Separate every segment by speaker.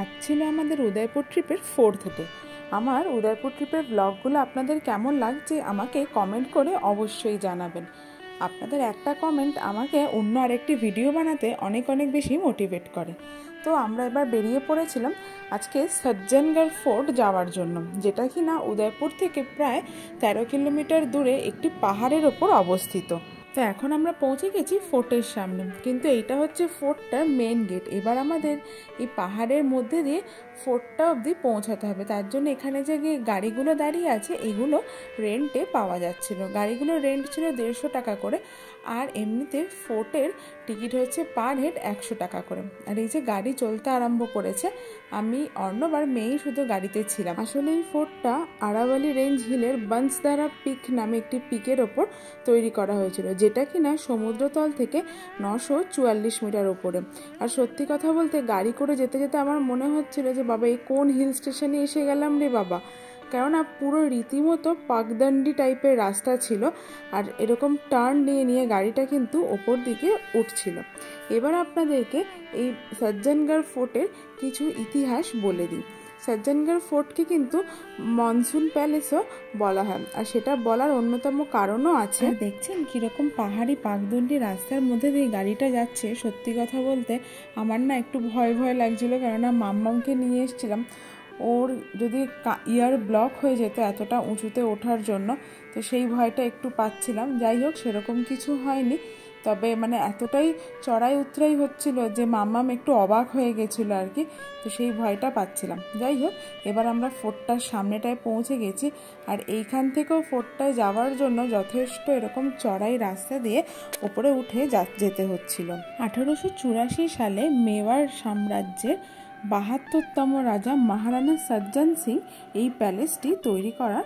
Speaker 1: আজ ছিল আমাদের উদয়পুর ট্রিপের 4th ডে। আমার উদয়পুর ট্রিপের ব্লগগুলো আপনাদের কেমন লাগছে আমাকে কমেন্ট করে অবশ্যই জানাবেন। আপনাদের একটা কমেন্ট আমাকে অন্য আরেকটি ভিডিও বানাতে অনেক বেশি মোটিভেট করে। তো আমরা এবার বেরিয়ে পড়েছিলাম আজকে সজ্জনগড় ফোর্ট যাওয়ার জন্য, যেটা কিনা উদয়পুর থেকে প্রায় 13 কিলোমিটার দূরে একটি পাহাড়ের ওপর অবস্থিত। তো এখন আমরা পৌঁছে গেছি ফোর্টের সামনে, কিন্তু এইটা হচ্ছে ফোর্টটার মেন গেট। এবার আমাদের এই পাহাড়ের মধ্যে দিয়ে ফোর্টটা অবধি পৌঁছাতে হবে। তার জন্য এখানে যে গাড়িগুলো দাঁড়িয়ে আছে এগুলো রেন্টে পাওয়া যাচ্ছিল। গাড়িগুলো রেন্ট ছিল 150 টাকা করে, আর এমনিতে ফোর্টের টিকিট হচ্ছে পার হেড 100 টাকা করে। আর এই যে গাড়ি চলতে আরম্ভ করেছে, আমি অর্ণব আর মেয়েই শুধু গাড়িতে ছিলাম। আসলে এই ফোর্টটা আরাওয়ালি রেঞ্জ হিলের বনসদারা পিক নামে একটি পিকের ওপর তৈরি করা হয়েছিল, যেটা কিনা সমুদ্রতল থেকে 944 মিটার ওপরে। আর সত্যি কথা বলতে গাড়ি করে যেতে যেতে আমার মনে হচ্ছিল যে বাবা এই কোন হিল স্টেশনে এসে গেলাম রে বাবা, কেননা পুরো রীতিমতো পাকদণ্ডি টাইপের রাস্তা ছিল, আর এরকম টার্ন নিয়ে নিয়ে গাড়িটা কিন্তু ওপর দিকে উঠছিল। এবার আপনাদেরকে এই সজ্জনগড় ফোর্টের কিছু ইতিহাস বলে দিই। সজ্জনগড় ফোর্টকে কিন্তু মনসুন প্যালেসও বলা হয়, আর সেটা বলার অন্যতম কারণও আছে। দেখছেন কিরকম পাহাড়ি পাকদণ্ডি রাস্তার মধ্যে দিয়ে গাড়িটা যাচ্ছে। সত্যি কথা বলতে আমার না একটু ভয় লাগছিল, কেননা মাম্মামকে নিয়ে এসেছিলাম, ওর যদি ইয়ার ব্লক হয়ে যেত এতটা উঁচুতে ওঠার জন্য, তো সেই ভয়টা একটু পাচ্ছিলাম। যাই হোক, সেরকম কিছু হয়নি, তবে মানে এতটাই চড়াই উতরাই হচ্ছিল যে মাম্মাম একটু অবাক হয়ে গেছিলো আর কি, তো সেই ভয়টা পাচ্ছিলাম। যাই হোক, এবার আমরা ফোর্টটার সামনেটায় পৌঁছে গেছি, আর এইখান থেকেও ফোর্টটায় যাওয়ার জন্য যথেষ্ট এরকম চড়াই রাস্তা দিয়ে ওপরে উঠে যেতে হচ্ছিল। 1884 সালে মেওয়াড় সাম্রাজ্যের 72তম রাজা মহারানা সজ্জন সিং এই প্যালেসটি তৈরি করা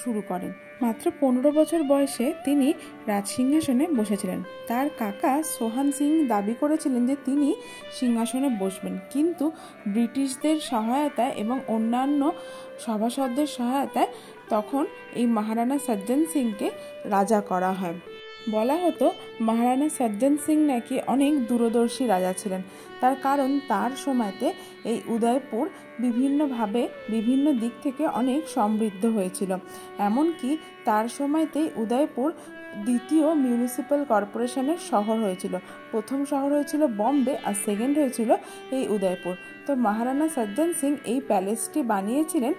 Speaker 1: শুরু করেন। মাত্র 15 বছর বয়সে তিনি রাজসিংহাসনে বসেছিলেন। তার কাকা সোহান সিং দাবি করেছিলেন যে তিনি সিংহাসনে বসবেন, কিন্তু ব্রিটিশদের সহায়তায় এবং অন্যান্য সভাসদদের সহায়তায় তখন এই মহারানা সজ্জন সিংকে রাজা করা হয়। বলা হতো মহারানা সজ্জন সিং নাকি অনেক দূরদর্শী রাজা ছিলেন, তার কারণ তার সময়তে এই উদয়পুর বিভিন্নভাবে বিভিন্ন দিক থেকে অনেক সমৃদ্ধ হয়েছিল। এমনকি তার সময়তেই উদয়পুর দ্বিতীয় মিউনিসিপ্যাল কর্পোরেশনের শহর হয়েছিল। প্রথম শহর হয়েছিল বম্বে, আর সেকেন্ড হয়েছিল এই উদয়পুর। তো মহারানা সজ্জন সিং এই প্যালেসটি বানিয়েছিলেন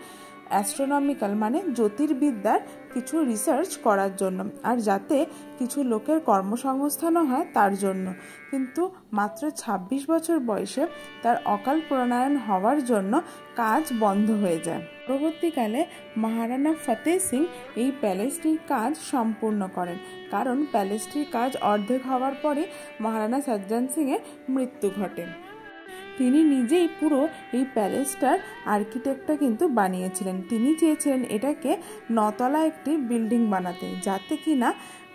Speaker 1: অ্যাস্ট্রোনমিক্যাল মানে জ্যোতির্বিদ্যার কিছু রিসার্চ করার জন্য, আর যাতে কিছু লোকের কর্মসংস্থানও হয় তার জন্য। কিন্তু মাত্র 26 বছর বয়সে তার অকাল প্রণয়ন হওয়ার জন্য কাজ বন্ধ হয়ে যায়। পরবর্তীকালে মহারানা ফতেহ সিং এই প্যালেসটির কাজ সম্পূর্ণ করেন, কারণ প্যালেসটির কাজ অর্ধেক হওয়ার পরে মহারানা সজ্জন সিংয়ের মৃত্যু ঘটে। তিনি নিজেই পুরো এই প্যালেসটার আর্কিটেক্টটা কিন্তু বানিয়েছিলেন। তিনি চেয়েছিলেন এটাকে 9 তলা একটি বিল্ডিং বানাতে, যাতে কিনা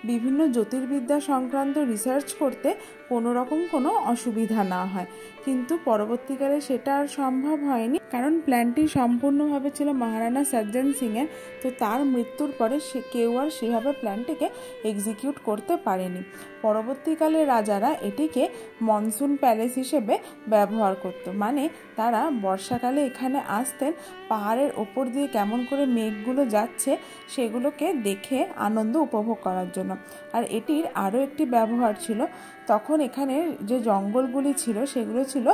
Speaker 1: বিভিন্ন জ্যোতির্বিদ্যা সংক্রান্ত রিসার্চ করতে কোনো রকম কোনো অসুবিধা না হয়। কিন্তু পরবর্তীকালে সেটা আর সম্ভব হয়নি, কারণ প্ল্যানটি সম্পূর্ণভাবে ছিল মহারানা সজ্জন সিংয়ের। তো তার মৃত্যুর পরে কেউ আর সেভাবে প্ল্যানটিকে এক্সিকিউট করতে পারেনি। পরবর্তীকালে রাজারা এটিকে মনসুন প্যালেস হিসেবে ব্যবহার করত, মানে তারা বর্ষাকালে এখানে আসতেন পাহাড়ের ওপর দিয়ে কেমন করে মেঘগুলো যাচ্ছে সেগুলোকে দেখে আনন্দ উপভোগ করার জন্য। আর এটির আরও একটি ব্যবহার ছিল, তখন এখানে যে জঙ্গলগুলি ছিল সেগুলো ছিল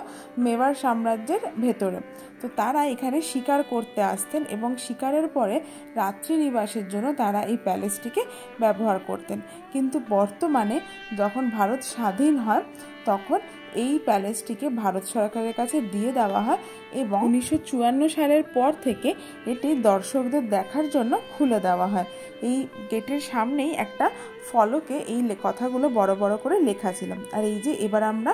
Speaker 1: মেওয়াড় সাম্রাজ্যের ভেতরে। তো তারা এখানে শিকার করতে আসতেন, এবং শিকারের পরে রাত্রি নিবাসের জন্য তারা এই প্যালেসটিকে ব্যবহার করতেন। কিন্তু বর্তমানে যখন ভারত স্বাধীন হয় তখন এই প্যালেসটিকে ভারত সরকারের কাছে দিয়ে দেওয়া হয়, এবং 1954 সালের পর থেকে এটি দর্শকদের দেখার জন্য খুলে দেওয়া হয়। এই গেটের সামনেই একটা ফলকে এই কথাগুলো বড় বড় করে লেখা ছিল। আর এই যে এবার আমরা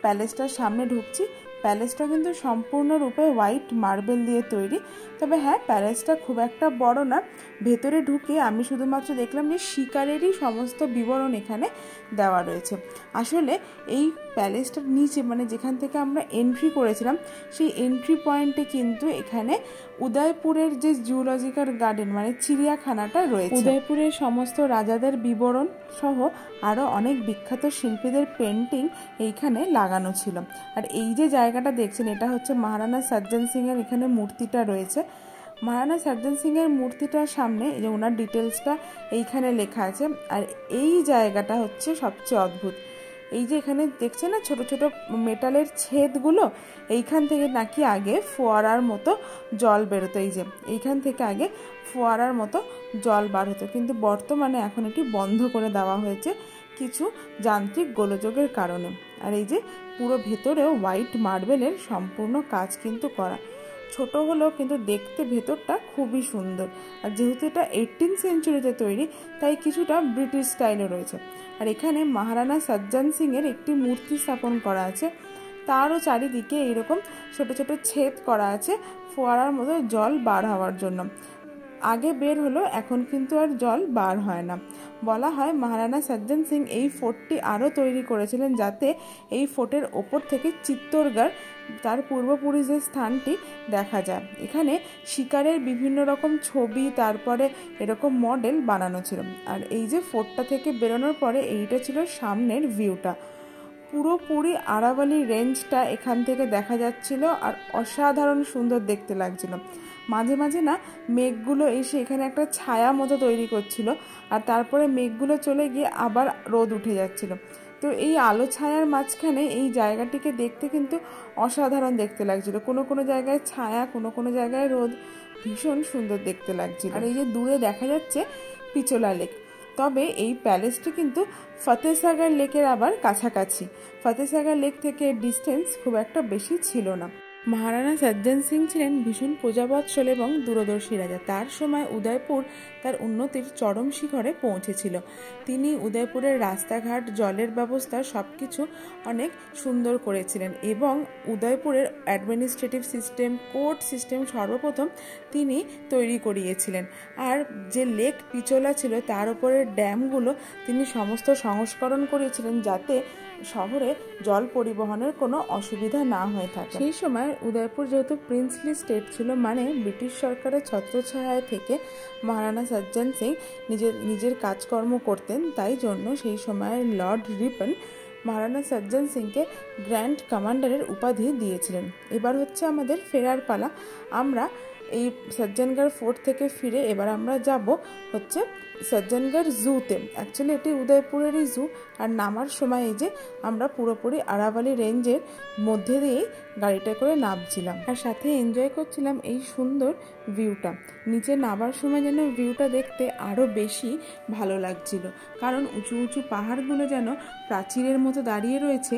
Speaker 1: প্যালেসটার সামনে ঢুকছি, প্যালেসটা কিন্তু সম্পূর্ণরূপে হোয়াইট মার্বেল দিয়ে তৈরি। তবে হ্যাঁ, প্যালেসটা খুব একটা বড় না। ভেতরে ঢুকে আমি শুধুমাত্র দেখলাম যে শিকারেরই সমস্ত বিবরণ এখানে দেওয়া রয়েছে। আসলে এই প্যালেসটার নিচে মানে যেখান থেকে আমরা এন্ট্রি করেছিলাম সেই এন্ট্রি পয়েন্টে কিন্তু এখানে উদয়পুরের যে জুলজিক্যাল গার্ডেন মানে চিড়িয়াখানাটা রয়েছে। উদয়পুরের সমস্ত রাজাদের বিবরণ সহ আরও অনেক বিখ্যাত শিল্পীদের পেন্টিং এইখানে লাগানো ছিল। আর এই যে জায়গা জায়গাটা দেখছেন এটা হচ্ছে মহারানা সজ্জন সিংয়ের এখানে মূর্তিটা রয়েছে। মহারানা সজ্জন সিংয়ের মূর্তিটার সামনে এই যে ওনার ডিটেলসটা এইখানে লেখা আছে। আর এই জায়গাটা হচ্ছে সবচেয়ে অদ্ভুত। এই যে এখানে দেখছেন না ছোট ছোট মেটালের ছেদগুলো, এইখান থেকে নাকি আগে ফোয়ারার মতো জল বেরোতো। এই যে এইখান থেকে আগে ফোয়ারার মতো জল বার হতো, কিন্তু বর্তমানে এখন এটি বন্ধ করে দেওয়া হয়েছে কিছু যান্ত্রিক গোলযোগের কারণে। আর এই যে পুরো ভেতরেও হোয়াইট মার্বেলের সম্পূর্ণ কাজ কিন্তু করা। ছোট হলেও কিন্তু দেখতে ভেতরটা খুবই সুন্দর। আর যেহেতু এটা 18 সেঞ্চুরিতে তৈরি, তাই কিছুটা ব্রিটিশ স্টাইলে রয়েছে। আর এখানে মহারানা সজ্জন সিংয়ের একটি মূর্তি স্থাপন করা আছে, তারও চারিদিকে এইরকম ছোট ছোট ছেদ করা আছে ফোয়ারার মতো জল বার হওয়ার জন্য। আগে বের হলো, এখন কিন্তু আর জল বার হয় না। বলা হয় মহারানা সজ্জন সিং এই ফোর্টটি আরও তৈরি করেছিলেন যাতে এই ফোর্টের ওপর থেকে চিত্তরগড় তার পূর্বপুরুষদের স্থানটি দেখা যায়। এখানে শিকারের বিভিন্ন রকম ছবি, তারপরে এরকম মডেল বানানো ছিল। আর এই যে ফোর্টটা থেকে বেরোনোর পরে এইটা ছিল সামনের ভিউটা। পুরোপুরি আরাভালি রেঞ্জটা এখান থেকে দেখা যাচ্ছিল আর অসাধারণ সুন্দর দেখতে লাগছিল। মাঝে মাঝে না মেঘগুলো এসে এখানে একটা ছায়া মতো তৈরি করছিল, আর তারপরে মেঘগুলো চলে গিয়ে আবার রোদ উঠে যাচ্ছিল। তো এই আলো ছায়ার মাঝখানে এই জায়গাটিকে দেখতে কিন্তু অসাধারণ দেখতে লাগছিল। কোনো কোনো জায়গায় ছায়া, কোনো কোনো জায়গায় রোদ, ভীষণ সুন্দর দেখতে লাগছিল। আর এই যে দূরে দেখা যাচ্ছে পিচোলা লেক। তবে এই প্যালেসটি কিন্তু ফতেসাগর লেকের আবার কাছাকাছি। ফতেসাগর লেক থেকে ডিস্টেন্স খুব একটা বেশি ছিল না। মহারানা সজ্জন সিং ছিলেন ভীষণ প্রজাবৎসল এবং দূরদর্শী রাজা। তার সময় উদয়পুর তার উন্নতির চরম শিখরে পৌঁছেছিল। তিনি উদয়পুরের রাস্তাঘাট, জলের ব্যবস্থা সবকিছু অনেক সুন্দর করেছিলেন এবং উদয়পুরের অ্যাডমিনিস্ট্রেটিভ সিস্টেম, কোর্ট সিস্টেম সর্বপ্রথম তিনি তৈরি করিয়েছিলেন। আর যে লেক পিচোলা ছিল তার উপরের ড্যামগুলো তিনি সমস্ত সংস্করণ করিয়েছিলেন যাতে শহরে জল পরিবহনের কোনো অসুবিধা না হয়ে থাকে। সেই সময় উদয়পুর যেহেতু প্রিন্সলি স্টেট ছিল, মানে ব্রিটিশ সরকারের ছত্রছায়ায় থেকে মহারানা সজ্জন সিং নিজের কাজকর্ম করতেন, তাই জন্য সেই সময় লর্ড রিপন মহারানা সজ্জন সিংকে গ্র্যান্ড কমান্ডারের উপাধি দিয়েছিলেন। এবার হচ্ছে আমাদের ফেরার পালা। আমরা এই সজ্জনগড় ফোর্ট থেকে ফিরে এবার আমরা যাব হচ্ছে সজ্জনগড় জুতে। অ্যাকচুয়ালি এটি উদয়পুরেরই জু। আর নামার সময় এই যে আমরা পুরোপুরি আরাভালি রেঞ্জের মধ্যে দিয়েই গাড়িটা করে নামছিলাম, আর সাথে এনজয় করছিলাম এই সুন্দর ভিউটা। নিচে নামার সময় যেন ভিউটা দেখতে আরও বেশি ভালো লাগছিল, কারণ উঁচু উঁচু পাহাড়গুলো যেন প্রাচীরের মতো দাঁড়িয়ে রয়েছে,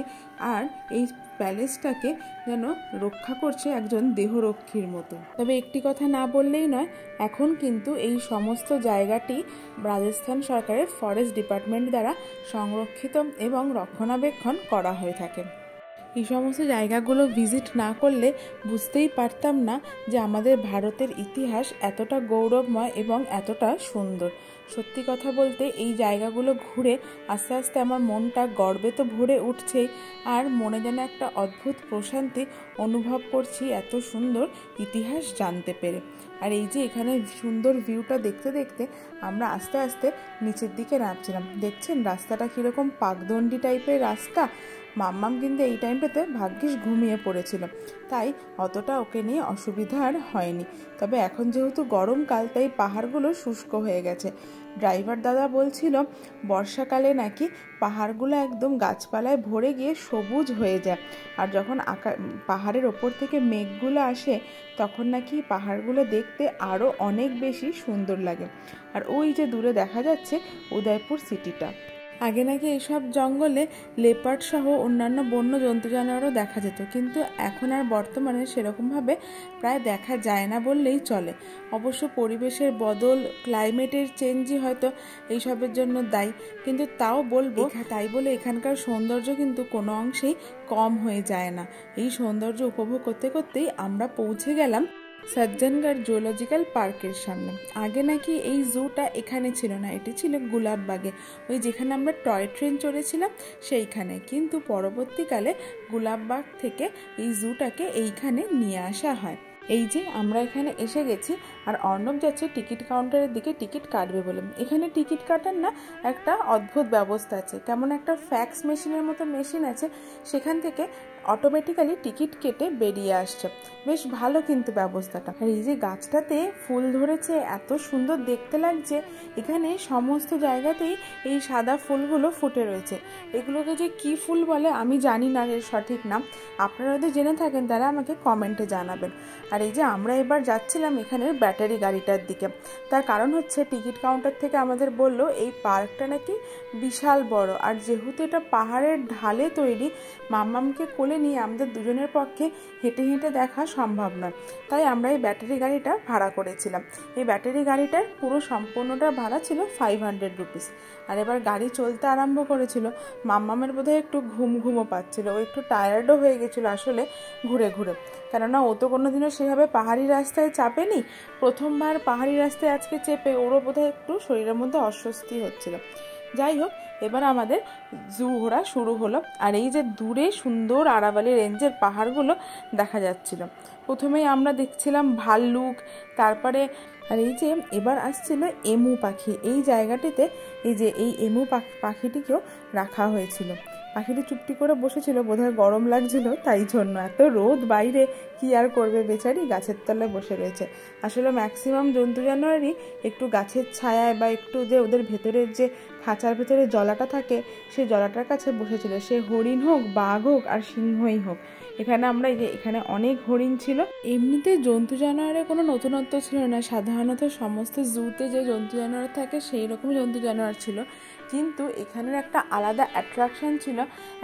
Speaker 1: আর এই প্যালেসটাকে যেন রক্ষা করছে একজন দেহরক্ষীর মতো। তবে একটি কথা না বললেই নয়, এখন কিন্তু এই সমস্ত জায়গাটি রাজস্থান সরকারের ফরেস্ট ডিপার্টমেন্ট দ্বারা সংরক্ষিত এবং রক্ষণাবেক্ষণ করা হয়ে থাকে। এই সমস্ত জায়গাগুলো ভিজিট না করলে বুঝতেই পারতাম না যে আমাদের ভারতের ইতিহাস এতটা গৌরবময় এবং এতটা সুন্দর। সত্যি কথা বলতে এই জায়গাগুলো ঘুরে আস্তে আস্তে আমার মনটা গর্বে তো ভরে উঠছেই, আর মনে যেন একটা অদ্ভুত প্রশান্তি অনুভব করছি এত সুন্দর ইতিহাস জানতে পেরে। আর এই যে এখানে সুন্দর ভিউটা দেখতে দেখতে আমরা আস্তে আস্তে নিচের দিকে নামছিলাম। দেখছেন রাস্তাটা কীরকম পাকদণ্ডি টাইপের রাস্তা। মাম্মাম কিন্তু এই টাইমটাতে ভাগ্যিস ঘুমিয়ে পড়েছিল, তাই অতটা ওকে নিয়ে অসুবিধা আর হয়নি। তবে এখন যেহেতু গরমকাল, তাই পাহাড়গুলো শুষ্ক হয়ে গেছে। ড্রাইভার দাদা বলছিল বর্ষাকালে নাকি পাহাড়গুলো একদম গাছপালায় ভরে গিয়ে সবুজ হয়ে যায়, আর যখন পাহাড়ের ওপর থেকে মেঘগুলো আসে তখন নাকি পাহাড়গুলো দেখতে আরও অনেক বেশি সুন্দর লাগে। আর ওই যে দূরে দেখা যাচ্ছে উদয়পুর সিটিটা। আগে নাকি এইসব জঙ্গলে লেপার্ড সহ অন্যান্য বন্য জন্তু জানোয়ারও দেখা যেত, কিন্তু এখন আর বর্তমানে সেরকমভাবে প্রায় দেখা যায় না বললেই চলে। অবশ্য পরিবেশের বদল, ক্লাইমেটের চেঞ্জই হয়তো এইসবের জন্য দায়ী, কিন্তু তাও বলবো তাই বলে এখানকার সৌন্দর্য কিন্তু কোনো অংশেই কম হয়ে যায় না। এই সৌন্দর্য উপভোগ করতে করতেই আমরা পৌঁছে গেলাম সজ্জনগড় জুলজিক্যাল পার্কের সামনে। আগে নাকি এই জুটা এখানে ছিল না, এটি ছিল গুলাববাগে, ওই যেখানে আমরা টয় ট্রেন চড়েছিলাম সেইখানে। কিন্তু পরবর্তীকালে গুলাববাগ থেকে এই জুটাকে এইখানে নিয়ে আসা হয়। এই যে আমরা এখানে এসে গেছি, আর অর্ণব যাচ্ছে টিকিট কাউন্টারের দিকে টিকিট কাটবে বলে। এখানে টিকিট কাটার না একটা অদ্ভুত ব্যবস্থা আছে, কেমন একটা ফ্যাক্স মেশিনের মতো মেশিন আছে, সেখান থেকে অটোমেটিক্যালি টিকিট কেটে বেরিয়ে আসছে। বেশ ভালো কিন্তু ব্যবস্থাটা। আর এই যে গাছটাতে ফুল ধরেছে, এত সুন্দর দেখতে লাগছে। এখানে সমস্ত জায়গাতেই এই সাদা ফুলগুলো ফুটে রয়েছে। এগুলোকে যে কি ফুল বলে আমি জানি না এর সঠিক নাম, আপনারা যদি জেনে থাকেন তাহলে আমাকে কমেন্টে জানাবেন। আর এই যে আমরা এবার যাচ্ছিলাম এখানের ব্যাটারি গাড়িটার দিকে। তার কারণ হচ্ছে টিকিট কাউন্টার থেকে আমাদের বলল এই পার্কটা নাকি বিশাল বড়, আর যেহেতু এটা পাহাড়ের ঢালে তৈরি, মাম্মামকে কোলে নিয়ে আমাদের দুজনের পক্ষে হেঁটে হেঁটে দেখা সম্ভব নয়। তাই আমরা এই ব্যাটারি গাড়িটা ভাড়া করেছিলাম। এই ব্যাটারি গাড়িটার পুরো সম্পূর্ণটা ভাড়া ছিল 500 রুপিস। আর এবার গাড়ি চলতে আরম্ভ করেছিল। মাম্মামের বোধহয় একটু ঘুমও পাচ্ছিল, ও একটু টায়ার্ডও হয়ে গেছিলো আসলে ঘুরে ঘুরে, কেননা ও তো কোনোদিনও সেভাবে পাহাড়ি রাস্তায় চাপেনি। প্রথমবার পাহাড়ি রাস্তায় আজকে চেপে ওরও বোধহয় একটু শরীরের মধ্যে অস্বস্তি হচ্ছিল। যাই হোক, এবার আমাদের জু ঘোরা শুরু হলো। আর এই যে দূরে সুন্দর আরাবালি রেঞ্জের পাহাড়গুলো দেখা যাচ্ছিল। প্রথমেই আমরা দেখছিলাম ভাল্লুক, তারপরে আর এই যে এবার আসছিল এমু পাখি। এই জায়গাটিতে এই যে এই এমু পাখিটিকেও রাখা হয়েছিল। পাখিটি চুপটি করে বসেছিল, বোধহয় গরম লাগছিল তাই জন্য। এত রোদ বাইরে, কি আর করবে বেচারি, গাছের তলায় বসে রয়েছে। আসলে ম্যাক্সিমাম জন্তু জানোয়ারই একটু গাছের ছায়ায় বা একটু যে ওদের ভেতরের যে খাঁচার ভেতরে জলাটা থাকে সেই জলাটার কাছে বসেছিল। সে হরিণ হোক, বাঘ হোক আর সিংহই হোক। এখানে আমরা এখানে অনেক হরিণ ছিল। এমনিতে জন্তু জানোয়ারের কোনো নতুনত্ব ছিল না, সাধারণত সমস্ত জুতে যে জন্তু জানোয়ার থাকে সেই রকম জন্তু জানোয়ার ছিল। কিন্তু এখানের একটা আলাদা অ্যাট্রাকশন ছিল,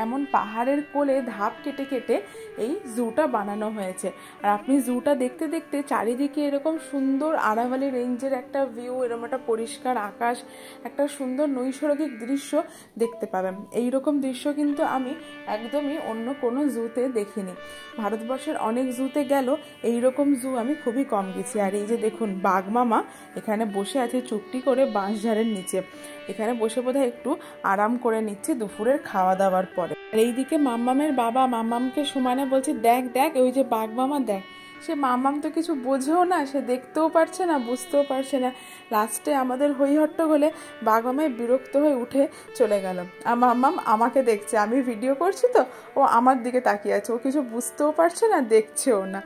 Speaker 1: এমন পাহাড়ের কোলে ধাপ কেটে কেটে এই জুটা বানানো হয়েছে। আর আপনি জুটা দেখতে দেখতে চারিদিকে এরকম সুন্দর আরাভালি রেঞ্জের একটা ভিউ, এরকম একটা পরিষ্কার আকাশ, একটা সুন্দর নৈসর্গিক দৃশ্য দেখতে পাবেন। এইরকম দৃশ্য কিন্তু আমি একদমই অন্য কোনো জুতে দেখিনি। ভারতবর্ষের অনেক জুতে গেল এইরকম জু আমি খুবই কম গেছি। আর এই যে দেখুন বাঘ মামা এখানে বসে আছে চুপটি করে বাঁশঝাড়ের নিচে। এখানে বসে বোধহয় একটু আরাম করে নিচ্ছে দুপুরের খাওয়া দাওয়ার পরে। আর এইদিকে মাম্মামের বাবা মাম্মামকে সমানে বলছে, দেখ দেখ ওই যে বাঘ মামা দেখ। সে মাম্মাম তো কিছু বোঝেও না, সে দেখতেও পারছে না, বুঝতেও পারছে না। লাস্টে আমাদের হইহট্টগোলে বাঘ মামায় বিরক্ত হয়ে উঠে চলে গেল। আর মাম্মাম আমাকে দেখছে, আমি ভিডিও করছি তো ও আমার দিকে তাকিয়ে আছে, ও কিছু বুঝতেও পারছে না, দেখছেও না।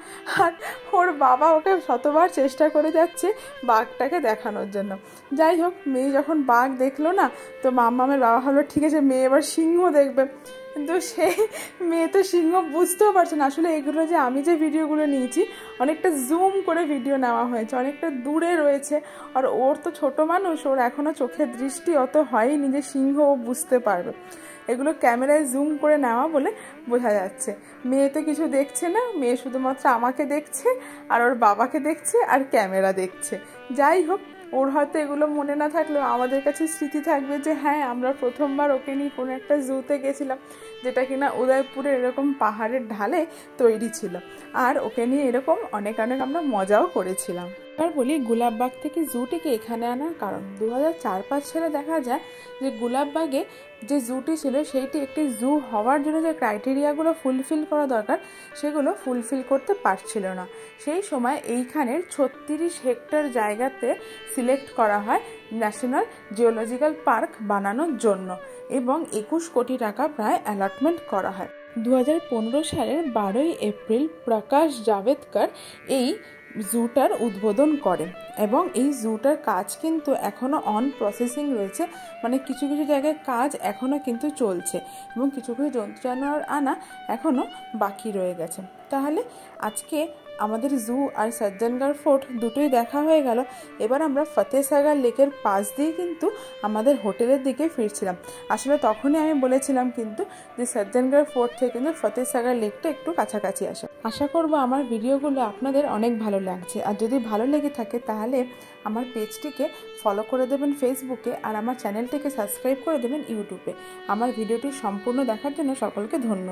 Speaker 1: আর ওর বাবা ওকে শতবার চেষ্টা করে যাচ্ছে বাঘটাকে দেখানোর জন্য। যাই হোক, মেয়ে যখন বাঘ দেখলো না, তো মাম্মামের বাবা ভাবলো ঠিক আছে মেয়ে এবার সিংহ দেখবে। কিন্তু সে মেয়ে তো সিংহ বুঝতেও পারছে না। আসলে এগুলো যে আমি যে ভিডিওগুলো নিয়েছি অনেকটা জুম করে ভিডিও নেওয়া হয়েছে, অনেকটা দূরে রয়েছে। আর ওর তো ছোট মানুষ, ওর এখনও চোখের দৃষ্টি অত হয়নি যে সিংহ ও বুঝতে পারবে। এগুলো ক্যামেরায় জুম করে নেওয়া বলে বোঝা যাচ্ছে। মেয়ে তো কিছু দেখছে না, মেয়ে শুধুমাত্র আমাকে দেখছে আর ওর বাবাকে দেখছে আর ক্যামেরা দেখছে। যাই হোক, ওর হয়তো এগুলো মনে না থাকলেও আমাদের কাছে স্মৃতি থাকবে যে হ্যাঁ আমরা প্রথমবার ওকে নিয়ে কোনো একটা জুতে গেছিলাম, যেটা কিনা উদয়পুরে এরকম পাহাড়ের ঢালে তৈরি ছিল। আর ওকে নিয়ে এরকম অনেক আমরা মজাও করেছিলাম। এবার বলি গুলাববাগ থেকে জুটিকে এখানে আনার কারণ। 2004-05 সালে দেখা যায় যে গুলাববাগে যে জুটি ছিল সেইটি একটি জু হওয়ার জন্য যে ক্রাইটেরিয়াগুলো ফুলফিল করা দরকার সেগুলো ফুলফিল করতে পারছিল না। সেই সময় এইখানের 36 হেক্টর জায়গাতে সিলেক্ট করা হয় ন্যাশনাল জিওলজিক্যাল পার্ক বানানোর জন্য, এবং 21 কোটি টাকা প্রায় অ্যালটমেন্ট করা হয়। 2015 সালের 12 এপ্রিল প্রকাশ জাভেদকর এই জুটার উদ্বোধন করেন, এবং এই জুটার কাজ কিন্তু এখনও অন প্রসেসিং রয়েছে। মানে কিছু কিছু জায়গায় কাজ এখনও কিন্তু চলছে, এবং কিছু কিছু জন্তু জানোয়ার আনা এখনও বাকি রয়ে গেছে। তাহলে আজকে আমাদের জু আর সজ্জনগড় ফোর্ট দুটোই দেখা হয়ে গেল। এবার আমরা ফতেসাগর লেকের পাশ দিয়ে কিন্তু আমাদের হোটেলের দিকে ফিরছিলাম। আসলে তখনই আমি বলেছিলাম কিন্তু যে সজ্জনগড় ফোর্ট থেকে কিন্তু ফতেসাগর লেকটা একটু কাছাকাছি আসে। আশা করব আমার ভিডিওগুলো আপনাদের অনেক ভালো লাগছে। আর যদি ভালো লেগে থাকে তাহলে আমার পেজটিকে ফলো করে দেবেন ফেসবুকে, আর আমার চ্যানেলটিকে সাবস্ক্রাইব করে দেবেন ইউটিউবে। আমার ভিডিওটি সম্পূর্ণ দেখার জন্য সকলকে ধন্যবাদ।